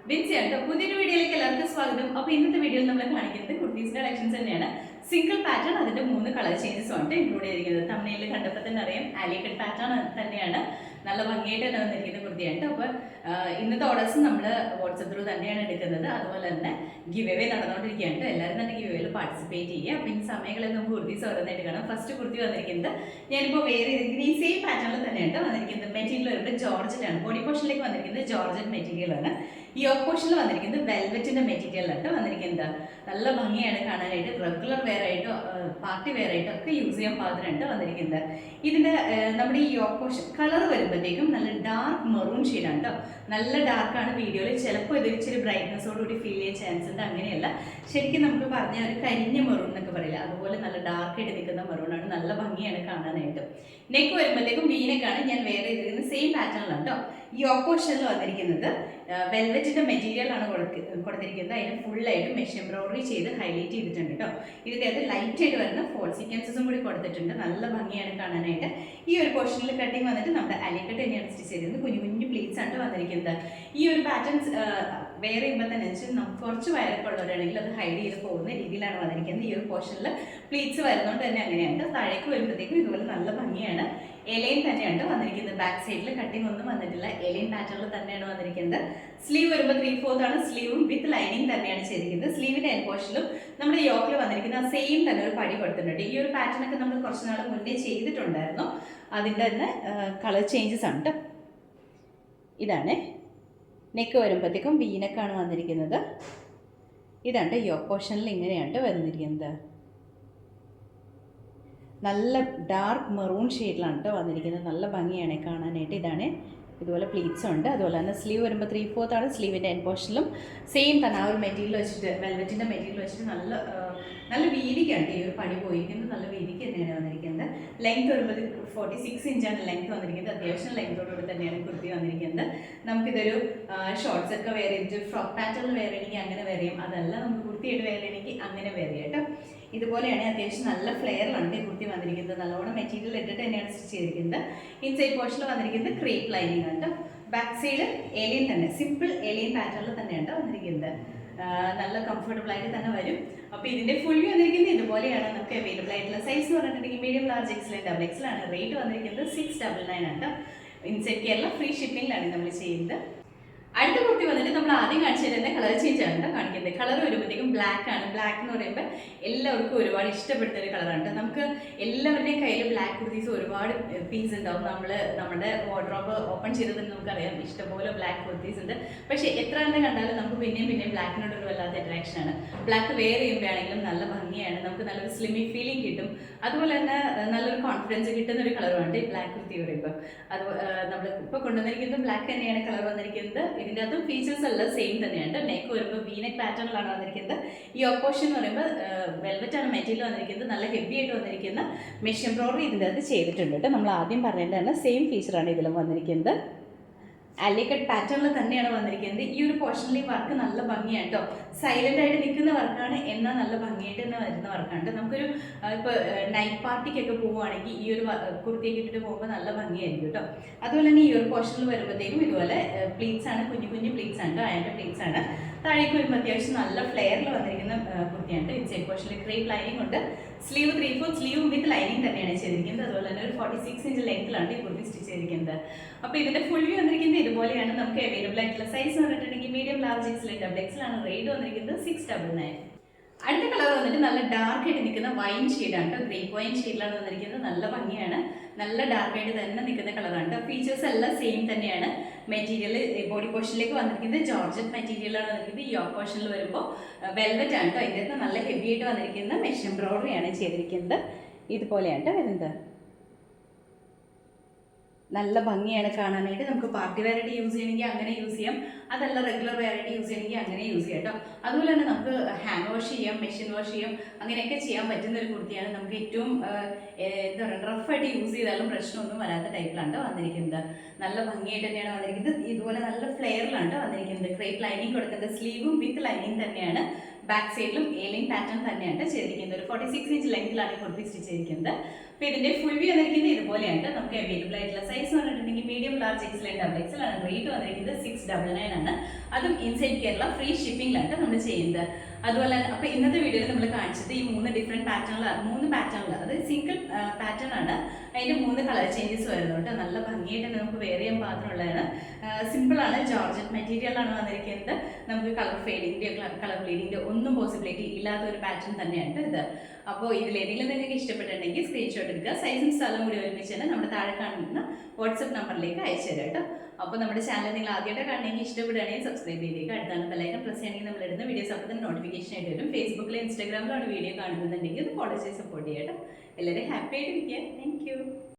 ബിൻസിയാണ് പുതിയൊരു വീഡിയോയിലേക്ക് എല്ലാവർക്കും സ്വാഗതം. അപ്പോൾ ഇന്നത്തെ വീഡിയോയിൽ നമ്മൾ കാണിക്കുന്നത് കുർത്തീസ് കളക്ഷൻസ് തന്നെയാണ്. സിംഗിൾ പാറ്റേൺ അതിന്റെ 3 കളർ ചേഞ്ചസ് ആണ് ഇൻക്ലൂഡ് ചെയ്തിരിക്കുന്നത്. തമിഴിൽ കണ്ടപ്പോൾ തന്നെ അറിയാം, ആലിയ കട്ട് പാറ്റേൺ തന്നെയാണ്. നല്ല ഭംഗിയായിട്ട് തന്നെ വന്നിരിക്കുന്ന കുർത്തിയാണ്. അപ്പോൾ ഇന്നത്തെ ഓർഡേഴ്സ് നമ്മൾ വാട്സപ്പ് ത്രൂ തന്നെയാണ് എടുക്കുന്നത്. അതുപോലെ തന്നെ ഗിവ് അവേ നടന്നുകൊണ്ടിരിക്കുകയാണ്. എല്ലാവരും തന്നെ ഗിവ് അവേയിൽ പാർട്ടിസിപ്പേറ്റ് ചെയ്യുക. അപ്പോൾ ഈ സമയങ്ങളിൽ നമുക്ക് കുർത്തീസ് ഓരോന്നായിട്ട് കാണാം. ഫസ്റ്റ് കുർത്തി വന്നിരിക്കുന്നത് ഞാനിപ്പോൾ വേറെ ഈ സെയിം പാറ്റേണിൽ തന്നെയാണ് വന്നിരിക്കുന്നത്. മെറ്റീരിയൽ വരുമ്പോൾ ജോർജറ്റാണ്. ബോഡി പോർഷനിലേക്ക് വന്നിരിക്കുന്നത് ജോർജറ്റ് മെറ്റീരിയലാണ്. ഈ ഓപ്പോഷനിൽ വന്നിരിക്കുന്നത് വെൽവെറ്റിന്റെ മെറ്റീരിയലാണ് വന്നിരിക്കുന്നത്. നല്ല ഭംഗിയാണ് കാണാനായിട്ട്. റെഗുലർ വെയർ ആയിട്ടോ പാർട്ടി വെയർ ആയിട്ടോ ഒക്കെ യൂസ് ചെയ്യാൻ പാകത്തിനായിട്ട് വന്നിരിക്കുന്നത്. ഇതിന്റെ നമ്മുടെ ഈ ഓപ്പോഷൻ കളർ വരുമ്പോഴത്തേക്കും നല്ല ഡാർക്ക് മെറൂൺ ഷെയ്ഡാണ് കേട്ടോ. നല്ല ഡാർക്കാണ്. വീഡിയോയിൽ ചിലപ്പോൾ ഇത് ഇച്ചിരി ബ്രൈറ്റ്നസോടുകൂടി ഫീൽ ചെയ്യാൻ ചാൻസ് ഉണ്ട്. അങ്ങനെയല്ല, ശരിക്കും നമുക്ക് പറഞ്ഞ ഒരു കരിഞ്ഞ മെറൂൺ എന്നൊക്കെ പറയില്ല, അതുപോലെ നല്ല ഡാർക്ക് ആയിട്ട് നിൽക്കുന്ന മെറൂണാണ്. നല്ല ഭംഗിയാണ് കാണാനായിട്ട്. നെക്ക് വരുമ്പോഴത്തേക്കും വീനക്കാണ് ഞാൻ വേറെ ചെയ്തിരിക്കുന്നത്. സെയിം പാറ്റേണിലാണ് കേട്ടോ. ഈ ഓപ്പോഷനിൽ വന്നിരിക്കുന്നത് വെൽവെറ്റിന്റെ മെറ്റീരിയൽ ആണ് കൊടുത്തിരിക്കുന്നത്. അതിന് ഫുള്ളായിട്ട് മെഷീൻ എംബ്രോയിഡറി ചെയ്ത് ഹൈലൈറ്റ് ചെയ്തിട്ടുണ്ട് കേട്ടോ. ഇതിൻ്റെ അത് ലൈറ്റ് ആയിട്ട് വരുന്ന ഫോൾ സീക്വൻസസും കൂടി കൊടുത്തിട്ടുണ്ട്. നല്ല ഭംഗിയാണ് കാണാനായിട്ട്. ഈ ഒരു പോർഷനിൽ കട്ടിങ് വന്നിട്ട് നമ്മുടെ അലിക്കട്ട് തന്നെയാണ് സ്റ്റിച്ച് ചെയ്തിരുന്നത്. കുഞ്ഞു കുഞ്ഞു പ്ലീറ്റ്സ് ആണ് വന്നിരിക്കുന്നത്. ഈ ഒരു പാറ്റേൺസ് വേറെ ചെയ്യുമ്പോൾ തന്നെ നമുക്ക് കുറച്ച് വയറൊക്കെ ഉള്ളവരാണെങ്കിൽ അത് ഹൈഡ് ചെയ്ത് പോകുന്ന രീതിയിലാണ് വന്നിരിക്കുന്നത്. ഈ ഒരു പോർഷനിൽ പ്ലീറ്റ്സ് വരുന്നതുകൊണ്ട് തന്നെ അങ്ങനെയാണ്. താഴേക്ക് വരുമ്പോഴത്തേക്കും ഇതുപോലെ നല്ല ഭംഗിയാണ്. എലൈൻ തന്നെയാണ് വന്നിരിക്കുന്നത്. ബാക്ക് സൈഡിൽ കട്ടിങ് ഒന്നും വന്നിട്ടില്ല. എലൈൻ പാറ്റേണിൽ തന്നെയാണ് വന്നിരിക്കുന്നത്. സ്ലീവ് വരുമ്പോൾ 3/4 ആണ്. സ്ലീവും വിത്ത് ലൈനിങ് തന്നെയാണ് ചെയ്തിരിക്കുന്നത്. സ്ലീവിന്റെ എൻ പോർഷനിലും നമ്മുടെ യോക്കിൽ വന്നിരിക്കുന്ന ആ സെയിം തന്നെ ഒരു പടി കൊടുത്തിട്ടുണ്ട്. ഈ ഒരു പാറ്റേൺ ഒക്കെ നമ്മൾ കുറച്ച് നാൾ മുന്നേ ചെയ്തിട്ടുണ്ടായിരുന്നു. അതിൻ്റെ തന്നെ കളർ ചേഞ്ചസ് ആണ് കേട്ടോ. ഇതാണ് നെക്ക് വരുമ്പോഴത്തേക്കും വീനക്കാണ് വന്നിരിക്കുന്നത്. ഇതാണ് യോക്ക് പോർഷനിൽ ഇങ്ങനെയാണ് വന്നിരിക്കുന്നത്. നല്ല ഡാർക്ക് മെറൂൺ ഷെയ്ഡിലാണ് കേട്ടോ വന്നിരിക്കുന്നത്. നല്ല ഭംഗിയാണ് കാണാനായിട്ട്. ഇതാണ് ഇതുപോലെ പ്ലീറ്റ്സ് ഉണ്ട്. അതുപോലെ തന്നെ സ്ലീവ് വരുമ്പോൾ 3/4 ആണ്. സ്ലീവിൻ്റെ എൻ പോർഷനിലും സെയിം തന്നെ ആ ഒരു മെറ്റീരിയൽ വെച്ചിട്ട് വെൽവെറ്റിൻ്റെ മെറ്റീരിയൽ വെച്ചിട്ട് നല്ല വീതിക്കാണ് ഈ ഒരു പണി പോയിരിക്കുന്നത്. നല്ല വീതിക്ക് തന്നെയാണ് വന്നിരിക്കുന്നത്. ലെങ്ത് വരുമ്പോൾ 46 ഇഞ്ചാണ് ലെങ്ത് വന്നിരിക്കുന്നത്. അത്യാവശ്യം ലെങ്തോടുകൂടി തന്നെയാണ് കുർത്തി വന്നിരിക്കുന്നത്. നമുക്കിതൊരു ഷോർട്ട്സ് ഒക്കെ വെയർ ചെയ്തിട്ട് ഫ്രോക്ക് പാറ്റേണിൽ വെയർ ചെയ്യണമെങ്കിൽ അങ്ങനെ വെയർ ചെയ്യും. അതല്ല നമുക്ക് കുർത്തിയായിട്ട് വെയർ ചെയ്യണമെങ്കിൽ അങ്ങനെ വെയർ ചെയ്യാം കേട്ടോ. ഇതുപോലെയാണ് അത്യാവശ്യം നല്ല ഫ്ലെയറിലാണ് ഈ കുർത്തി വന്നിരിക്കുന്നത്. നല്ലോണം മെറ്റീരിയൽ ഇട്ടിട്ട് തന്നെയാണ് സ്റ്റിച്ച് ചെയ്തിരിക്കുന്നത്. ഇൻസൈഡ് പോർഷനിൽ വന്നിരിക്കുന്നത് ക്രേപ്പ് ലൈനിങ് ആണ് കേട്ടോ. ബാക്ക് സൈഡ് ഏലിയൻ തന്നെ, സിമ്പിൾ ഏലിയൻ പാറ്റേണിൽ തന്നെയാണ് വന്നിരിക്കുന്നത്. നല്ല കംഫർട്ടബിൾ ആയിട്ട് തന്നെ വരും. അപ്പോൾ ഇതിന്റെ ഫുൾ വ്യൂ വന്നിരിക്കുന്നത് ഇതുപോലെയാണ്. നമുക്ക് അവൈലബിൾ ആയിട്ടുള്ള സൈസ് എന്ന് പറഞ്ഞിട്ടുണ്ടെങ്കിൽ medium, large, XL, double XL ആണ്. റേറ്റ് വന്നിരിക്കുന്നത് 699 ആണ് കേട്ടോ. ഇൻസൈഡ് കേരള ഫ്രീ ഷിപ്പിംഗിലാണ് നമ്മൾ ചെയ്യുന്നത്. അടുത്ത കുർത്തി വന്നിട്ട് നമ്മൾ ആദ്യം കാണിച്ചു തരുന്ന കളർ ചേഞ്ച് ആണ് കേട്ടോ കാണിക്കുന്നത്. കളർ വരുമ്പോഴത്തേക്കും ബ്ലാക്ക് ആണ്. ബ്ലാക്ക് എന്ന് പറയുമ്പോൾ എല്ലാവർക്കും ഒരുപാട് ഇഷ്ടപ്പെടുന്ന ഒരു കളറാണ്. നമുക്ക് എല്ലാവരുടെയും കയ്യിൽ ബ്ലാക്ക് കുർത്തീസ് ഒരുപാട് പീസ് ഉണ്ടാവും. നമ്മുടെ വാർഡ്രോബ് ഓപ്പൺ ചെയ്തത് നമുക്കറിയാം, ഇഷ്ടംപോലെ ബ്ലാക്ക് കുർത്തീസ് ഉണ്ട്. പക്ഷേ എത്ര തന്നെ കണ്ടാലും നമുക്ക് പിന്നെയും ബ്ലാക്കിനോട് ഒരു വല്ലാത്ത അട്രാക്ഷൻ ആണ്. ബ്ലാക്ക് വെയർ ചെയ്യുമ്പോഴാണെങ്കിലും നല്ല ഭംഗിയാണ്. നമുക്ക് നല്ലൊരു സ്ലിമി ഫീലിംഗ് കിട്ടും. അതുപോലെ തന്നെ നല്ലൊരു കോൺഫിഡൻസ് കിട്ടുന്ന ഒരു കളറുമാണ് ഈ ബ്ലാക്ക് കുർത്തി പറയുമ്പോൾ. അത് നമ്മൾ ഇപ്പോൾ കൊണ്ടുവന്നിരിക്കുന്നത് ബ്ലാക്ക് തന്നെയാണ് കളർ വന്നിരിക്കുന്നത്. ഇതിൻ്റെ അകത്തും ഫീച്ചേഴ്സ് എല്ലാം സെയിം തന്നെയാണ്. നെക്ക് വരുമ്പോൾ വീനെക്ക് പാറ്റേണിലാണ് വന്നിരിക്കുന്നത്. ഈ ഓപ്പോഷൻ എന്ന് പറയുമ്പോൾ വെൽവെറ്റ് ആണ് മെറ്റീരിയൽ വന്നിരിക്കുന്നത്. നല്ല ഹെവി ആയിട്ട് വന്നിരിക്കുന്ന മെഷീൻ എംബ്രോയിഡറി ഇതിൻ്റെ അകത്ത് ചെയ്തിട്ടുണ്ട് കേട്ടോ. നമ്മൾ ആദ്യം പറഞ്ഞിട്ടാണ് സെയിം ഫീച്ചറാണ് ഇതിലും വന്നിരിക്കുന്നത്. അലിക്കട്ട് പാറ്റേണിൽ തന്നെയാണ് വന്നിരിക്കുന്നത്. ഈ ഒരു പോർഷനിൽ വർക്ക് നല്ല ഭംഗിയാണ് കേട്ടോ. സൈലന്റ് ആയിട്ട് നിൽക്കുന്ന വർക്കാണ്, എന്നാൽ നല്ല ഭംഗിയായിട്ട് തന്നെ വരുന്ന വർക്കാണ്. നമുക്കൊരു ഇപ്പോൾ നൈറ്റ് പാർട്ടിക്കൊക്കെ പോവുകയാണെങ്കിൽ ഈ ഒരു കുർത്തിയൊക്കെ ഇട്ടിട്ട് പോകുമ്പോൾ നല്ല ഭംഗിയായിരിക്കും കേട്ടോ. അതുപോലെ തന്നെ ഈ ഒരു പോർഷനിൽ വരുമ്പോഴത്തേക്കും ഇതുപോലെ പ്ലീറ്റ്സ് ആണ്, കുഞ്ഞു കുഞ്ഞു പ്ലീറ്റ്സ് ആണ്, അയൻ്റെ പ്ലീറ്റ്സ് ആണ്. താഴേക്ക് വരുമ്പോൾ അത്യാവശ്യം നല്ല ഫ്ലെയറിൽ വന്നിരിക്കുന്ന കുർത്തിയാണ്. ഇൻസൈഡ് പോർഷനിൽ ക്രേപ്പ് ലൈനിങ് ഉണ്ട്. സ്ലീവ് 3/4 സ്ലീവും വിത്ത് ലൈനിങ് തന്നെയാണ് ചെയ്തിരിക്കുന്നത്. അതുപോലെ തന്നെ ഒരു 46 ഇഞ്ച് ലെങ്ത്തിലാണ് ഈ കുർത്തി സ്റ്റിച്ച് ചെയ്തിരിക്കുന്നത്. അപ്പോൾ ഇതിന്റെ ഫുൾ വ്യൂ വന്നിരിക്കുന്നത് ഇതുപോലെയാണ്. നമുക്ക് അവൈലബിൾ ആയിട്ടുള്ള സൈസ് എന്ന് പറഞ്ഞിട്ടുണ്ടെങ്കിൽ medium, large, XL, double XL ആണ്. റേറ്റ് വന്നിരിക്കുന്നത് 699. അടുത്ത കളർ വന്നിട്ട് നല്ല ഡാർക്ക് ആയിട്ട് നിൽക്കുന്ന വൈൻ ഷെയ്ഡാണ് കേട്ടോ. ഗ്രേപ്പ് വൈൻ ഷെയ്ഡിലാണ് വന്നിരിക്കുന്നത്. നല്ല ഭംഗിയാണ്. നല്ല ഡാർക്ക് ആയിട്ട് തന്നെ നിൽക്കുന്ന കളറാണ് കേട്ടോ. ഫീച്ചേഴ്സ് എല്ലാം സെയിം തന്നെയാണ്. മെറ്റീരിയൽ ബോഡി പോർഷനിലേക്ക് വന്നിരിക്കുന്നത് ജോർജറ്റ് മെറ്റീരിയലാണ് വന്നിരിക്കുന്നത്. യോക്ക് പോർഷനിൽ വരുമ്പോൾ വെൽവെറ്റ് ആണ് കേട്ടോ. ഇതിനകത്ത് നല്ല ഹെവി ആയിട്ട് വന്നിരിക്കുന്ന മെഷീൻ എംബ്രോയിഡറി ആണ് ചെയ്തിരിക്കുന്നത്. ഇതുപോലെയാണ് കേട്ടോ വരുന്നത്. നല്ല ഭംഗിയാണ് കാണാനായിട്ട്. നമുക്ക് പാർട്ടി വെയറായിട്ട് യൂസ് ചെയ്യണമെങ്കിൽ അങ്ങനെ യൂസ് ചെയ്യാം. അതല്ല റെഗുലർ വെയറായിട്ട് യൂസ് ചെയ്യണമെങ്കിൽ അങ്ങനെ യൂസ് ചെയ്യാം കേട്ടോ. അതുപോലെ തന്നെ നമുക്ക് ഹാൻഡ് വാഷ് ചെയ്യാം, മെഷീൻ വാഷ് ചെയ്യാം, അങ്ങനെയൊക്കെ ചെയ്യാൻ പറ്റുന്ന ഒരു കുർത്തിയാണ്. നമുക്ക് ഏറ്റവും എന്താ പറയുക, റഫായിട്ട് യൂസ് ചെയ്താലും പ്രശ്നമൊന്നും വരാത്ത ടൈപ്പിലാണ് വന്നിരിക്കുന്നത്. നല്ല ഭംഗിയായിട്ട് തന്നെയാണ് വന്നിരിക്കുന്നത്. ഇതുപോലെ നല്ല ഫ്ലെയറിലാണ് വന്നിരിക്കുന്നത്. ക്രേപ്പ് ലൈനിങ് കൊടുക്കുന്നത്. സ്ലീവും വിത്ത് ലൈനിങ് തന്നെയാണ്. ബാക്ക് സൈഡിലും ഏലിയൻ പാറ്റേൺ തന്നെയാണ് ചെയ്തിരിക്കുന്നത്. ഒരു 46 ഇഞ്ച് ലെങ്ത്തിലാണ് കുർത്തി സ്റ്റിച്ച് ചെയ്തിരിക്കുന്നത്. അപ്പോൾ ഇതിന്റെ ഫുൾ വ്യൂ വന്നിരിക്കുന്നത് ഇതുപോലെയാണ്. നമുക്ക് അവൈലബിൾ ആയിട്ടുള്ള സൈസ് എന്ന് പറഞ്ഞിട്ടുണ്ടെങ്കിൽ medium, large, XL, double XL ആണ്. റേറ്റ് വന്നിരിക്കുന്നത് 699 ആണ്. അതും ഇൻസൈഡ് കേരള ഫ്രീ ഷിപ്പിംഗിലാണ് നമ്മൾ ചെയ്യുന്നത്. അതുപോലെ അപ്പോൾ ഇന്നത്തെ വീഡിയോയിൽ നമ്മൾ കാണിച്ചത് ഈ 3 ഡിഫറെൻറ്റ് പാറ്റേണിലാണ്, 3 പാറ്റേണിലാണ്, അത് സിംഗിൾ പാറ്റേൺ ആണ്. അതിൻ്റെ 3 കളർ ചേഞ്ചസ് വരുന്നുണ്ട്. നല്ല ഭംഗിയായിട്ട് നമുക്ക് വെയർ ചെയ്യാൻ പാത്രമുള്ളതാണ്. സിമ്പിളാണ്, ജോർജറ്റ് മെറ്റീരിയലാണ് വന്നിരിക്കുന്നത്. നമുക്ക് കളർ ഫെയ്ഡിൻ്റെ കളർ ബ്ലീഡിൻ്റെ ഒന്നും പോസിബിലിറ്റി ഇല്ലാത്ത ഒരു പാറ്റേൺ തന്നെയാണ് ഇത്. അപ്പോൾ ഇതിലേതെങ്കിലും നിങ്ങൾക്ക് ഇഷ്ടപ്പെട്ടിട്ടുണ്ടെങ്കിൽ സ്ക്രീൻഷോട്ട് എടുക്കുക. സൈസും സ്ഥലവും കൂടി ഒരുമിച്ച് തന്നെ നമ്മുടെ താഴെ കാണുന്ന വാട്സപ്പ് നമ്പറിലേക്ക് അയച്ചു തരാം കേട്ടോ. അപ്പോൾ നമ്മുടെ ചാനൽ നിങ്ങൾ ആദ്യമായിട്ട് കാണണമെങ്കിൽ ഇഷ്ടപ്പെടുകയാണെങ്കിൽ സബ്സ്ക്രൈബ് ചെയ്തേക്കുക. അടുത്താണ് ബെല്ലൈക്കൺ പ്രസ് ചെയ്യണമെങ്കിൽ നമ്മൾ ഇടുന്ന വീഡിയോസ് അപ്പോൾ തന്നെ നോട്ടിഫിക്കേഷൻ ആയിട്ട് വരും. ഫേസ്ബുക്കിലും ഇൻസ്റ്റാഗ്രാമിലാണ് വീഡിയോ കാണുന്നുണ്ടെങ്കിൽ അത് ഫോളോ ചെയ്ത് സപ്പോർട്ട് ചെയ്യാം കേട്ടോ. എല്ലാവരും ഹാപ്പി ആയിട്ടിരിക്കുക. Thank you.